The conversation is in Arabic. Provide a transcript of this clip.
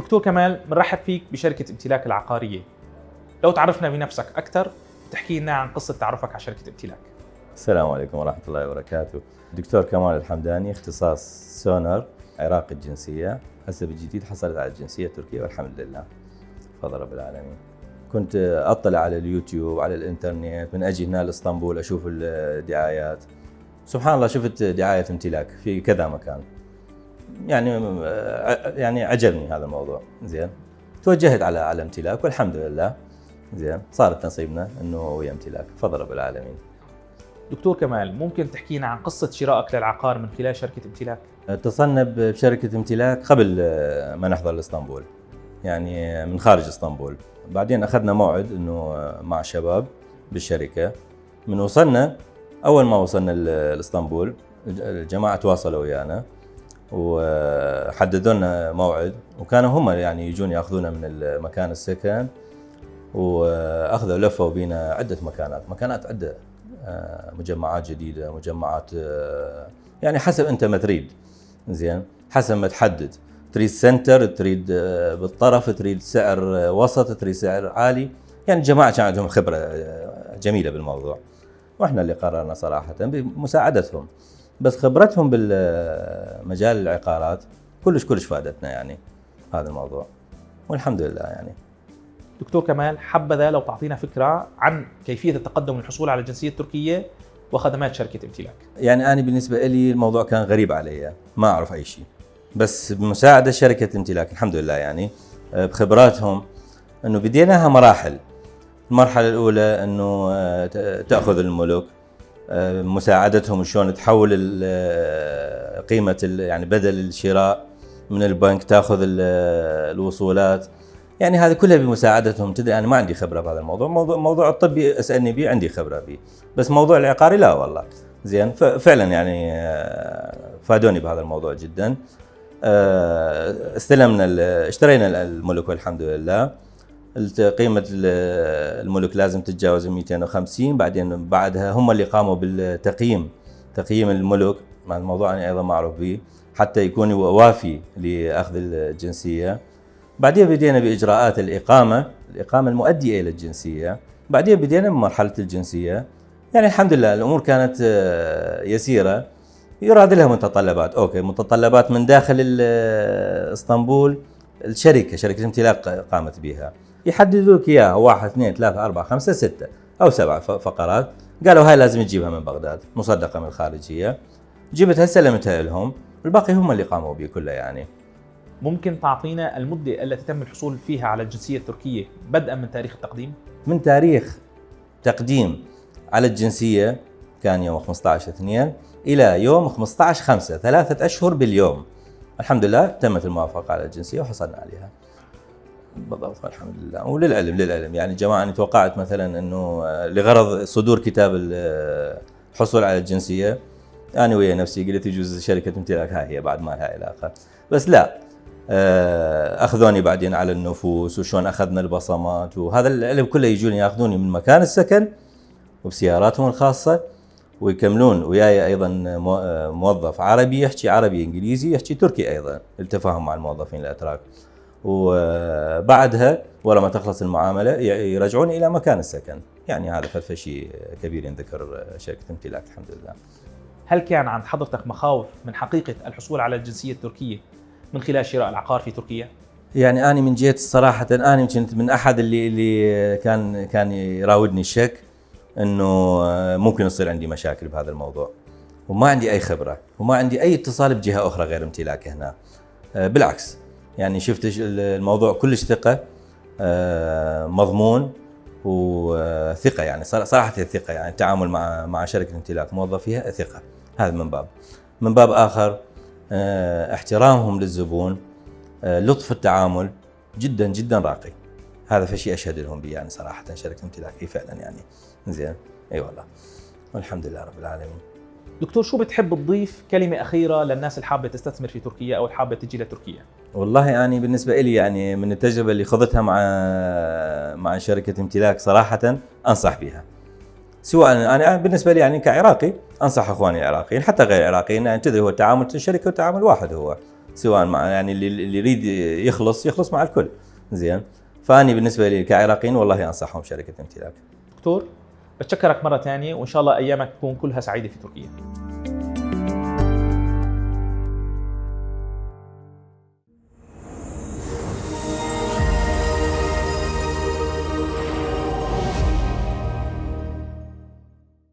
دكتور كمال، بنرحب فيك بشركة امتلاك العقارية. لو تعرفنا بنفسك أكثر، تحكي لنا عن قصة تعرفك على شركة امتلاك. السلام عليكم ورحمة الله وبركاته. دكتور كمال الحمداني، اختصاص سونر، عراقي الجنسية، هسه بالجديد حصلت على الجنسية التركية والحمد لله، فضل رب العالمين. كنت أطلع على اليوتيوب على الإنترنت، من أجي هنا لإسطنبول أشوف الدعايات. سبحان الله شفت دعاية امتلاك في كذا مكان، يعني عجبني هذا الموضوع. زين، توجهت على امتلاك والحمد لله. زين، صارت نصيبنا انه ويا امتلاك، فضل رب العالمين. دكتور كمال، ممكن تحكينا عن قصة شرائك للعقار من خلال شركة امتلاك؟ اتصلنا بشركة امتلاك قبل ما نحضر لاسطنبول، يعني من خارج اسطنبول. بعدين اخذنا موعد انه مع شباب بالشركة. من وصلنا، اول ما وصلنا لاسطنبول الجماعة تواصلوا ويانا وحددوا لنا موعد، وكانوا هم يعني يجون ياخذونا من مكان السكن، واخذوا لفوا بينا عدة مكانات عدة، مجمعات جديدة، مجمعات يعني حسب انت ما تريد. زين، حسب ما تحدد، تريد سنتر، تريد بالطرف، تريد سعر وسط، تريد سعر عالي. يعني الجماعة كان عندهم خبرة جميلة بالموضوع، واحنا اللي قررنا صراحة بمساعدتهم. بس خبرتهم بالمجال العقارات كلش فادتنا يعني هذا الموضوع، والحمد لله يعني. دكتور كمال، حبذا لو تعطينا فكرة عن كيفية التقدم للحصول على الجنسية التركية وخدمات شركة امتلاك. يعني أنا بالنسبة لي الموضوع كان غريب علي، ما أعرف أي شيء، بس بمساعدة شركة امتلاك الحمد لله يعني بخبراتهم أنه بديناها مراحل. المرحلة الأولى أنه تأخذ الملك، مساعدتهم شلون تحول قيمة يعني بدل الشراء من البنك، تأخذ الوصولات. يعني هذه كلها بمساعدتهم. تدري أنا ما عندي خبرة بهذا الموضوع، موضوع الطبي أسألني به عندي خبرة به، بس موضوع العقاري لا والله. زين، فعلا يعني فادوني بهذا الموضوع جدا. اشترينا الملك والحمد لله. قيمة الملك لازم تتجاوز 250. بعدها هم اللي قاموا بالتقييم، تقييم الملك. الموضوع أنا أيضا معروف به حتى يكون وافي لأخذ الجنسية. بعدين بدينا بإجراءات الإقامة المؤدية إلى الجنسية. بعدين بدينا بمرحلة الجنسية. يعني الحمد لله الأمور كانت يسيرة. يراد لها متطلبات، أوكي، متطلبات من داخل اسطنبول. شركة امتلاك قامت بها، يحددوا لك إياها 1 2 3 4 5 6 أو 7 فقرات. قالوا هاي لازم تجيبها من بغداد مصدقة من الخارجية. جبتها سلمتها لهم، الباقي هم اللي قاموا به كله يعني. ممكن تعطينا المدة التي تم الحصول فيها على الجنسية التركية بدءا من تاريخ التقديم؟ من تاريخ تقديم على الجنسية كان يوم 15/2 إلى يوم 15/5، 3 أشهر باليوم. الحمد لله تمت الموافقة على الجنسية وحصلنا عليها بالضبط والحمد لله. وللعلم يعني جماعة، أنا توقعت مثلا أنه لغرض صدور كتاب الحصول على الجنسية، أنا ويا نفسي قلت يجوز شركة امتلاك هاي هي بعد ما لها علاقة، بس لا. أخذوني بعدين على النفوس وشون أخذنا البصمات، وهذا العلم كله يجوني يأخذوني من مكان السكن وبسياراتهم الخاصة، ويكملون وياي أيضا موظف عربي يحكي عربي إنجليزي يحكي تركي أيضا للتفاهم مع الموظفين الأتراك. وبعدها ولما تخلص المعاملة يرجعون إلى مكان السكن. يعني هذا شيء كبير ينذكر شركة امتلاك الحمد لله. هل كان عند حضرتك مخاوف من حقيقة الحصول على الجنسية التركية من خلال شراء العقار في تركيا؟ يعني أنا من جهة الصراحة، أنا كنت من أحد اللي كان يراودني الشك إنه ممكن يصير عندي مشاكل بهذا الموضوع، وما عندي أي خبرة وما عندي أي اتصال بجهة أخرى غير امتلاك هنا. بالعكس، يعني شفت الموضوع كلش ثقة، مضمون وثقة. يعني صراحة الثقة، يعني التعامل مع شركة امتلاك موظف فيها ثقة. هذا من باب آخر احترامهم للزبون، لطف التعامل جدا راقي. هذا فشي أشهد لهم به يعني صراحة شركة امتلاك فعلا يعني. زين، أي والله، والحمد لله رب العالمين. دكتور، شو بتحب تضيف كلمة أخيرة للناس اللي حابة تستثمر في تركيا أو اللي حابة تجي لتركيا؟ والله يعني بالنسبة لي، يعني من التجربة اللي خضتها مع شركة امتلاك صراحة أنصح بها. سواء أنا بالنسبة لي يعني كعراقي أنصح أخواني العراقيين حتى غير العراقيين، يعني تدري هو التعامل الشركة وتعامل واحد هو سواء مع يعني اللي يريد يخلص مع الكل. زين، فاني بالنسبه لي كعراقيين والله انصحهم شركه امتلاك. دكتور بتشكرك مره ثانيه، وان شاء الله ايامك تكون كلها سعيده في تركيا.